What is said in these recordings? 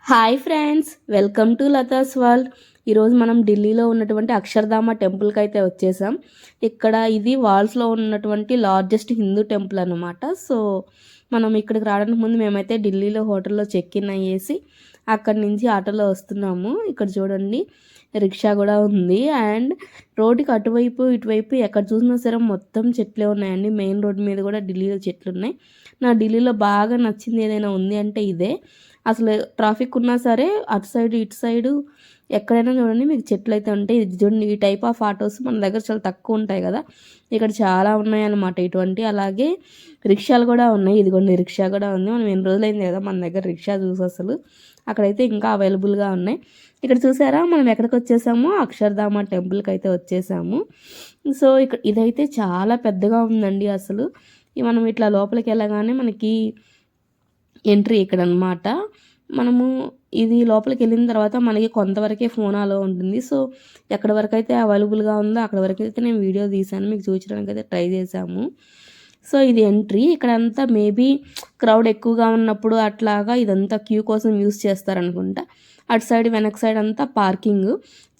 Hi friends, welcome to Latha's world. ఈరోజు మనం ఢిల్లీలో ఉన్నటువంటి అక్షర్ధామ టెంపుల్కి అయితే వచ్చేసాం. ఇక్కడ ఇది వాల్స్లో ఉన్నటువంటి లార్జెస్ట్ హిందూ టెంపుల్ అనమాట. సో మనం ఇక్కడికి రావడానికి ముందు మేమైతే ఢిల్లీలో హోటల్లో చెక్ ఇన్ అయ్యేసి అక్కడి నుంచి ఆటోలో వస్తున్నాము. ఇక్కడ చూడండి రిక్షా కూడా ఉంది. అండ్ రోడ్డుకి అటువైపు ఇటువైపు ఎక్కడ చూసినా సరే మొత్తం చెట్లే ఉన్నాయండి. మెయిన్ రోడ్డు మీద కూడా ఢిల్లీలో చెట్లు ఉన్నాయి. నా ఢిల్లీలో బాగా నచ్చింది ఏదైనా ఉంది అంటే ఇదే. అసలు ట్రాఫిక్ ఉన్నా సరే అటు సైడ్ ఇటు సైడు ఎక్కడైనా చూడండి మీకు చెట్లు అయితే ఉంటాయి. ఇది చూడండి, ఈ టైప్ ఆఫ్ ఆటోస్ మన దగ్గర చాలా తక్కువ ఉంటాయి కదా, ఇక్కడ చాలా ఉన్నాయన్నమాట ఇటువంటి. అలాగే రిక్షాలు కూడా ఉన్నాయి. ఇదిగోండి రిక్షా కూడా ఉంది. మనం ఎన్ని రోజులైంది కదా మన దగ్గర రిక్షా చూసి, అసలు అక్కడైతే ఇంకా అవైలబుల్గా ఉన్నాయి. ఇక్కడ చూసారా మనం ఎక్కడికి వచ్చేసాము, అక్షర్ధామ టెంపుల్కి అయితే వచ్చేసాము. సో ఇక్కడ ఇదైతే చాలా పెద్దగా ఉందండి. అసలు మనం ఇట్లా లోపలికి వెళ్ళగానే మనకి ఎంట్రీ ఇక్కడ అనమాట. మనము ఇది లోపలికి వెళ్ళిన తర్వాత మనకి కొంతవరకే ఫోన్ అలో ఉంటుంది. సో ఎక్కడి వరకు అయితే అవైలబుల్గా ఉందో అక్కడ వరకు అయితే నేను వీడియో తీసాను, మీకు చూపించడానికి అయితే ట్రై చేశాము. సో ఇది ఎంట్రీ. ఇక్కడంతా మేబీ క్రౌడ్ ఎక్కువగా ఉన్నప్పుడు అట్లాగా ఇదంతా క్యూ కోసం యూస్ చేస్తారనుకుంటా. అటు సైడ్ వెనక్ సైడ్ అంతా పార్కింగ్,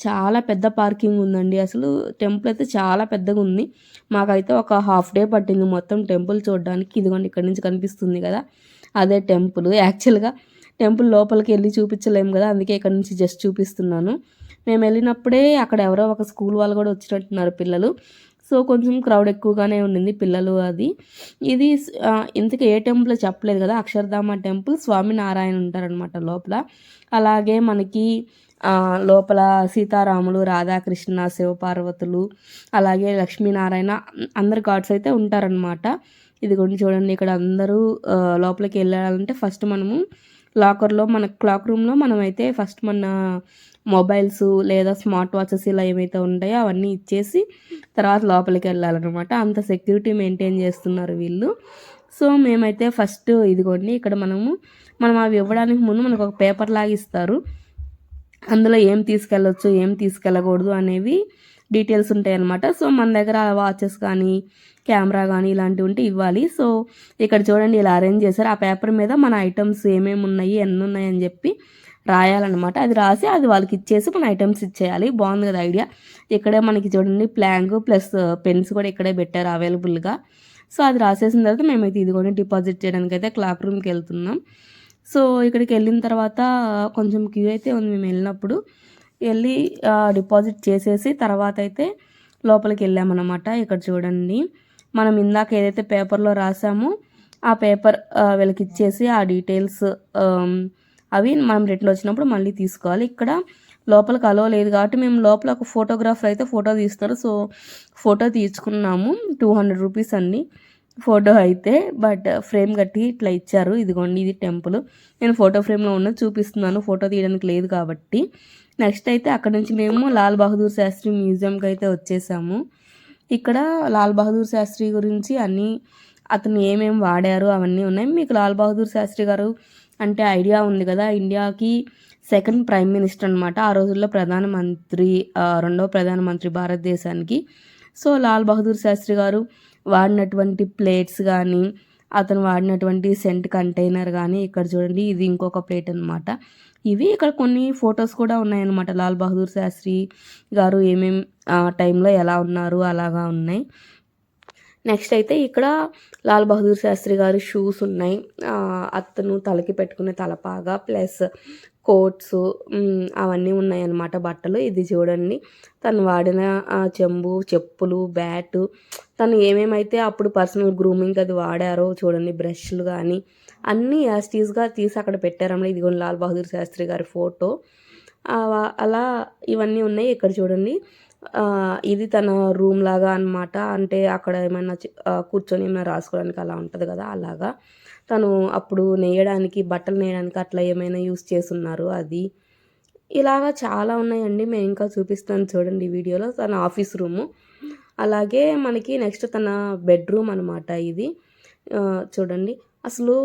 చాలా పెద్ద పార్కింగ్ ఉందండి. అసలు టెంపుల్ అయితే చాలా పెద్దగా ఉంది. మాకైతే ఒక హాఫ్ డే పట్టింది మొత్తం టెంపుల్ చూడడానికి. ఇదిగోండి ఇక్కడ నుంచి కనిపిస్తుంది కదా, అదే టెంపుల్. యాక్చువల్గా టెంపుల్ లోపలికి వెళ్ళి చూపించలేము కదా, అందుకే ఇక్కడ నుంచి జస్ట్ చూపిస్తున్నాను. మేము వెళ్ళినప్పుడే అక్కడ ఎవరో ఒక స్కూల్ వాళ్ళు కూడా వచ్చినట్టున్నారు పిల్లలు. సో కొంచెం క్రౌడ్ ఎక్కువగానే ఉండింది పిల్లలు అది. ఇది ఇంతకీ ఏ టెంపుల్ చెప్పలేదు కదా, అక్షర్ధామ టెంపుల్. స్వామినారాయణ ఉంటారనమాట లోపల. అలాగే మనకి లోపల సీతారాములు, రాధాకృష్ణ, శివపార్వతులు, అలాగే లక్ష్మీనారాయణ అందరు గాడ్స్ అయితే ఉంటారనమాట. ఇదిగోండి చూడండి, ఇక్కడ అందరూ లోపలికి వెళ్ళాలంటే ఫస్ట్ మనము లాకర్లో, మన క్లాక్ రూమ్లో మనమైతే ఫస్ట్ మన మొబైల్స్ లేదా స్మార్ట్ వాచెస్ ఇలా ఏమైతే ఉంటాయో అవన్నీ ఇచ్చేసి తర్వాత లోపలికి వెళ్ళాలన్నమాట. అంత సెక్యూరిటీ మెయింటైన్ చేస్తున్నారు వీళ్ళు. సో మేమైతే ఫస్ట్ ఇదిగోండి ఇక్కడ మనం అవి ఇవ్వడానికి ముందు మనకు ఒక పేపర్ లాగా ఇస్తారు. అందులో ఏం తీసుకెళ్ళొచ్చు ఏం తీసుకెళ్ళకూడదు అనేవి డీటెయిల్స్ ఉంటాయి అన్నమాట. సో మన దగ్గర వాచెస్ కానీ కెమెరా కానీ ఇలాంటివి ఉంటే ఇవ్వాలి. సో ఇక్కడ చూడండి ఇలా అరేంజ్ చేశారు. ఆ పేపర్ మీద మన ఐటమ్స్ ఏమేమి ఉన్నాయి ఎన్ని ఉన్నాయి అని చెప్పి రాయాలన్నమాట. అది రాసి అది వాళ్ళకి ఇచ్చేసి మన ఐటమ్స్ ఇచ్చేయాలి. బాగుంది కదా ఐడియా. ఇక్కడే మనకి చూడండి ప్లాంక్ ప్లస్ పెన్స్ కూడా ఇక్కడే పెట్టారు అవైలబుల్గా. సో అది రాసేసిన తర్వాత మేమైతే ఇదిగోండి డిపాజిట్ చేయడానికి అయితే క్లాక్ రూమ్కి వెళ్తున్నాం. సో ఇక్కడికి వెళ్ళిన తర్వాత కొంచెం క్యూ అయితే ఉంది. మేము వెళ్ళినప్పుడు వెళ్ళి డిపాజిట్ చేసేసి తర్వాత అయితే లోపలికి వెళ్ళామన్నమాట. ఇక్కడ చూడండి మనం ఇందాక ఏదైతే పేపర్లో రాసామో ఆ పేపర్ వీళ్ళకి ఇచ్చేసి ఆ డీటెయిల్స్ అవి మనం రిటర్న్ వచ్చినప్పుడు మళ్ళీ తీసుకోవాలి. ఇక్కడ లోపలికి అలో లేదు కాబట్టి మేము లోపల ఒక ఫోటోగ్రాఫర్ అయితే ఫోటో తీస్తున్నారు. సో ఫోటో తీసుకున్నాము. 200 రూపీస్ అండి ఫోటో అయితే. బట్ ఫ్రేమ్ కట్టి ఇట్లా ఇచ్చారు. ఇదిగోండి ఇది టెంపుల్. నేను ఫోటో ఫ్రేమ్లో ఉన్నది చూపిస్తున్నాను, ఫోటో తీయడానికి లేదు కాబట్టి. నెక్స్ట్ అయితే అక్కడ నుంచి మేము లాల్ బహదూర్ శాస్త్రి మ్యూజియంకి అయితే వచ్చేసాము. ఇక్కడ లాల్ బహదూర్ శాస్త్రి గురించి అన్నీ, అతను ఏమేమి వాడారు అవన్నీ ఉన్నాయి. మీకు లాల్ బహదూర్ శాస్త్రి గారు అంటే ఐడియా ఉంది కదా, ఇండియాకి సెకండ్ ప్రైమ్ మినిస్టర్ అనమాట. ఆ రోజుల్లో ప్రధానమంత్రి, రెండవ ప్రధానమంత్రి భారతదేశానికి. సో లాల్ బహదూర్ శాస్త్రి గారు వాడినటువంటి ప్లేట్స్ కానీ, అతను వాడినటువంటి సెంట్ కంటైనర్ కానీ, ఇక్కడ చూడండి ఇది ఇంకొక ప్లేట్ అనమాట. ఇవి ఇక్కడ కొన్ని ఫొటోస్ కూడా ఉన్నాయన్నమాట. లాల్ బహదూర్ శాస్త్రి గారు ఏమేం టైంలో ఎలా ఉన్నారు అలాగా ఉన్నాయి. నెక్స్ట్ అయితే ఇక్కడ లాల్ బహదూర్ శాస్త్రి గారి షూస్ ఉన్నాయి. అతను తలకి పెట్టుకునే తలపాగా ప్లస్ కోట్స్ అవన్నీ ఉన్నాయన్నమాట బట్టలు. ఇది చూడండి తను వాడిన చెంబు, చెప్పులు, బ్యాటు, తను ఏమేమైతే అప్పుడు పర్సనల్ గ్రూమింగ్ అది వాడారో చూడండి, బ్రష్లు కానీ అన్నీ యాస్టీస్గా తీసి అక్కడ పెట్టారన్నమాట. ఇదిగోండి లాల్ బహదూర్ శాస్త్రి గారి ఫోటో. అలా ఇవన్నీ ఉన్నాయి. ఇక్కడ చూడండి ఇది తన రూమ్ లాగా అనమాట. అంటే అక్కడ ఏమైనా కూర్చొని ఏమైనా రాసుకోవడానికి అలా ఉంటుంది కదా, అలాగా తను అప్పుడు నేయడానికి, బట్టలు నేయడానికి అట్లా ఏమైనా యూస్ చేస్తున్నారు అది. ఇలాగా చాలా ఉన్నాయండి. మేము ఇంకా చూపిస్తాను చూడండి ఈ వీడియోలో. తన ఆఫీస్ రూము. అలాగే మనకి నెక్స్ట్ తన బెడ్రూమ్ అనమాట ఇది. చూడండి అసలు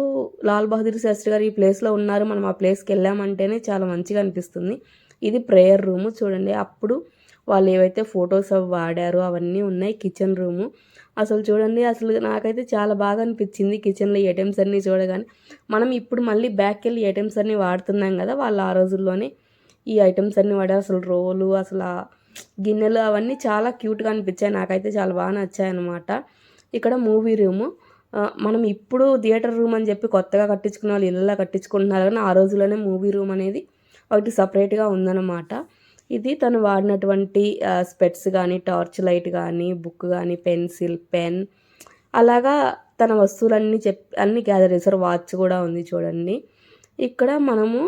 లాల్ బహదూర్ శాస్త్రి గారు ఈ ప్లేస్లో ఉన్నారు, మనం ఆ ప్లేస్కి వెళ్ళామంటేనే చాలా మంచిగా అనిపిస్తుంది. ఇది ప్రేయర్ రూము. చూడండి అప్పుడు వాళ్ళు ఏవైతే ఫొటోస్ అవి వాడారో అవన్నీ ఉన్నాయి. కిచెన్ రూము అసలు చూడండి, అసలు నాకైతే చాలా బాగా అనిపించింది కిచెన్లో ఈ ఐటమ్స్ అన్నీ చూడగానే. మనం ఇప్పుడు మళ్ళీ బ్యాక్కి వెళ్ళి ఐటమ్స్ అన్నీ వాడుతున్నాం కదా, వాళ్ళు ఆ రోజుల్లోనే ఈ ఐటమ్స్ అన్నీ వాడారు. అసలు రోలు, అసలు గిన్నెలు అవన్నీ చాలా క్యూట్గా అనిపించాయి. నాకైతే చాలా బాగా నచ్చాయి అన్నమాట. ఇక్కడ మూవీ రూము, మనం ఇప్పుడు థియేటర్ రూమ్ అని చెప్పి కొత్తగా కట్టించుకున్న వాళ్ళు ఇళ్ళలా కట్టించుకుంటున్నారు, కానీ ఆ రోజుల్లోనే మూవీ రూమ్ అనేది ఒకటి సపరేట్గా ఉందన్నమాట. ఇది తను వాడినటువంటి స్పెట్స్ కానీ, టార్చ్ లైట్ కానీ, బుక్ కానీ, పెన్సిల్, పెన్, అలాగా తన వస్తువులన్నీ అన్నీ గ్యాదర్ చేశారు. వాచ్ కూడా ఉంది చూడండి. ఇక్కడ మనము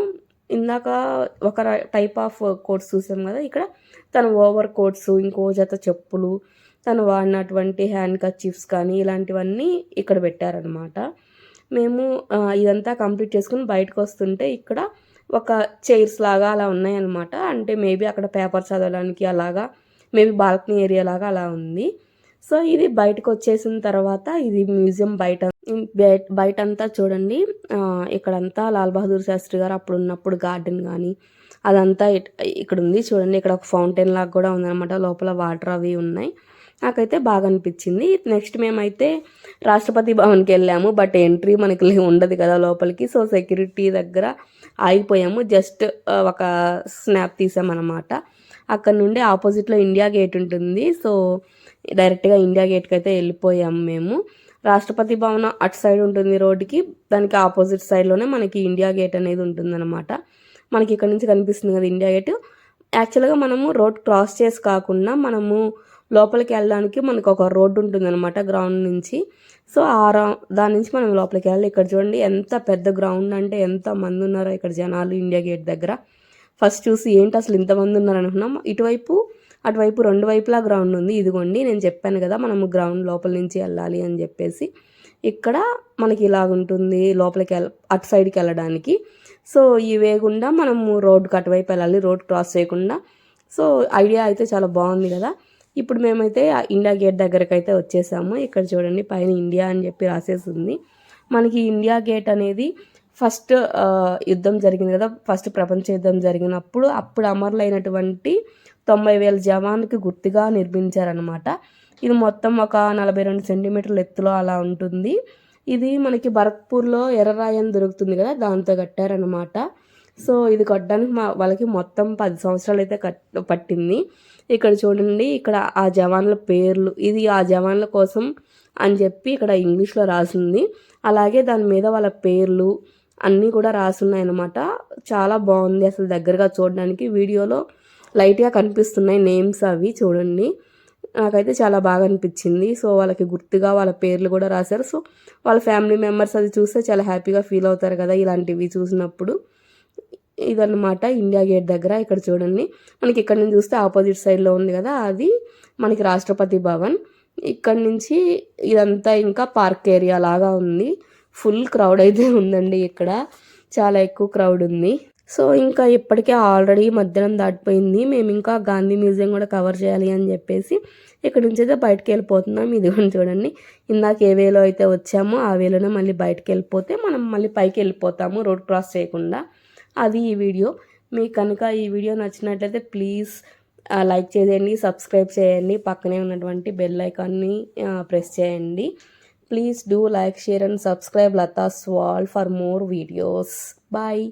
ఇందాక ఒక టైప్ ఆఫ్ కోట్స్ చూసాం కదా, ఇక్కడ తన ఓవర్ కోట్స్, ఇంకో జత చెప్పులు, తను వాడినటువంటి హ్యాండ్ కర్చీఫ్స్ కానీ ఇలాంటివన్నీ ఇక్కడ పెట్టారనమాట. మేము ఇదంతా కంప్లీట్ చేసుకుని బయటకు వస్తుంటే ఇక్కడ ఒక చైర్స్ లాగా అలా ఉన్నాయన్నమాట. అంటే మేబీ అక్కడ పేపర్ చదవడానికి అలాగా, మేబీ బాల్కనీ ఏరియా లాగా అలా ఉంది. సో ఇది బయటకు వచ్చేసిన తర్వాత ఇది మ్యూజియం బయటంతా చూడండి. ఇక్కడంతా లాల్ బహదూర్ శాస్త్రి గారు అప్పుడు ఉన్నప్పుడు గార్డెన్ కానీ అదంతా ఇక్కడ ఉంది చూడండి. ఇక్కడ ఒక ఫౌంటైన్ లాగా కూడా ఉందన్నమాట, లోపల వాటర్ అవి ఉన్నాయి. నాకైతే బాగా అనిపించింది. నెక్స్ట్ మేమైతే రాష్ట్రపతి భవన్కి వెళ్ళాము, బట్ ఎంట్రీ మనకి ఉండదు కదా లోపలికి. సో సెక్యూరిటీ దగ్గర ఆగిపోయాము, జస్ట్ ఒక స్నాప్ తీసామన్నమాట. అక్కడ నుండి ఆపోజిట్లో ఇండియా గేట్ ఉంటుంది. సో డైరెక్ట్గా ఇండియా గేట్కి అయితే వెళ్ళిపోయాము మేము. రాష్ట్రపతి భవన్ అటు సైడ్ ఉంటుంది రోడ్డుకి, దానికి ఆపోజిట్ సైడ్లోనే మనకి ఇండియా గేట్ అనేది ఉంటుందన్నమాట. మనకి ఇక్కడ నుంచి కనిపిస్తుంది కదా ఇండియా గేట్. యాక్చువల్గా మనము రోడ్ క్రాస్ చేసి కాకుండా మనము లోపలికి వెళ్ళడానికి మనకు ఒక రోడ్డు ఉంటుందన్నమాట గ్రౌండ్ నుంచి. సో దాని నుంచి మనం లోపలికి వెళ్ళాలి. ఇక్కడ చూడండి ఎంత పెద్ద గ్రౌండ్ అంటే ఎంత మంది ఉన్నారో ఇక్కడ జనాలు ఇండియా గేట్ దగ్గర. ఫస్ట్ చూసి ఏంటి అసలు ఇంతమంది ఉన్నారు అనుకున్నాం. ఇటువైపు అటువైపు రెండు వైపులా గ్రౌండ్ ఉంది. ఇదిగోండి నేను చెప్పాను కదా మనము గ్రౌండ్ లోపల నుంచి వెళ్ళాలి అని చెప్పేసి. ఇక్కడ మనకి ఇలాగుంటుంది లోపలికి అటు సైడ్కి వెళ్ళడానికి. సో ఈ వేగుండా మనము రోడ్డుకి అటువైపు వెళ్ళాలి, రోడ్ క్రాస్ చేయకుండా. సో ఐడియా అయితే చాలా బాగుంది కదా. ఇప్పుడు మేమైతే ఇండియా గేట్ దగ్గరకు అయితే వచ్చేసాము. ఇక్కడ చూడండి పైన ఇండియా అని చెప్పి రాసేసింది. మనకి ఇండియా గేట్ అనేది ఫస్ట్ యుద్ధం జరిగింది కదా, ఫస్ట్ ప్రపంచ యుద్ధం జరిగినప్పుడు అప్పుడు అమరులైనటువంటి 90,000 జవాన్కి గుర్తుగా నిర్మించారనమాట. ఇది మొత్తం ఒక 42 సెంటీమీటర్ల ఎత్తులో అలా ఉంటుంది. ఇది మనకి భరత్పూర్లో ఎర్రరాయి అని దొరుకుతుంది కదా, దాంతో కట్టారనమాట. సో ఇది కట్టడానికి వాళ్ళకి మొత్తం 10 సంవత్సరాలు అయితే పట్టింది. ఇక్కడ చూడండి, ఇక్కడ ఆ జవాన్ల పేర్లు, ఇది ఆ జవాన్ల కోసం అని చెప్పి ఇక్కడ ఇంగ్లీష్లో రాసింది. అలాగే దాని మీద వాళ్ళ పేర్లు అన్నీ కూడా రాసున్నాయన్నమాట. చాలా బాగుంది అసలు దగ్గరగా చూడడానికి. వీడియోలో లైట్గా కనిపిస్తున్నాయి నేమ్స్ అవి చూడండి. నాకైతే చాలా బాగా అనిపించింది. సో వాళ్ళకి గుర్తుగా వాళ్ళ పేర్లు కూడా రాశారు. సో వాళ్ళ ఫ్యామిలీ మెంబర్స్ అది చూస్తే చాలా హ్యాపీగా ఫీల్ అవుతారు కదా ఇలాంటివి చూసినప్పుడు. ఇదన్నమాట ఇండియా గేట్ దగ్గర. ఇక్కడ చూడండి మనకి ఇక్కడ నుంచి చూస్తే ఆపోజిట్ సైడ్లో ఉంది కదా, అది మనకి రాష్ట్రపతి భవన్. ఇక్కడ నుంచి ఇదంతా ఇంకా పార్క్ ఏరియా లాగా ఉంది. ఫుల్ క్రౌడ్ అయితే ఉందండి, ఇక్కడ చాలా ఎక్కువ క్రౌడ్ ఉంది. సో ఇంకా ఇప్పటికే ఆల్రెడీ మధ్యాహ్నం దాటిపోయింది. మేము ఇంకా గాంధీ మ్యూజియం కూడా కవర్ చేయాలి అని చెప్పేసి ఇక్కడ నుంచి అయితే బయటకు వెళ్ళిపోతున్నాం. ఇదిగోండి చూడండి, ఇందాక ఏ వేలో అయితే వచ్చామో ఆ వేలోనే మళ్ళీ బయటకు వెళ్ళిపోతే మనం మళ్ళీ పైకి వెళ్ళిపోతాము రోడ్ క్రాస్ చేయకుండా. అది ఈ వీడియో. మీకు కనుక ఈ వీడియో నచ్చినట్లయితే ప్లీజ్ లైక్ చేయండి, సబ్స్క్రైబ్ చేయండి, పక్కనే ఉన్నటువంటి బెల్ ఐకాన్ని ప్రెస్ చేయండి. Please do like, share and subscribe Lata's World for more videos. Bye.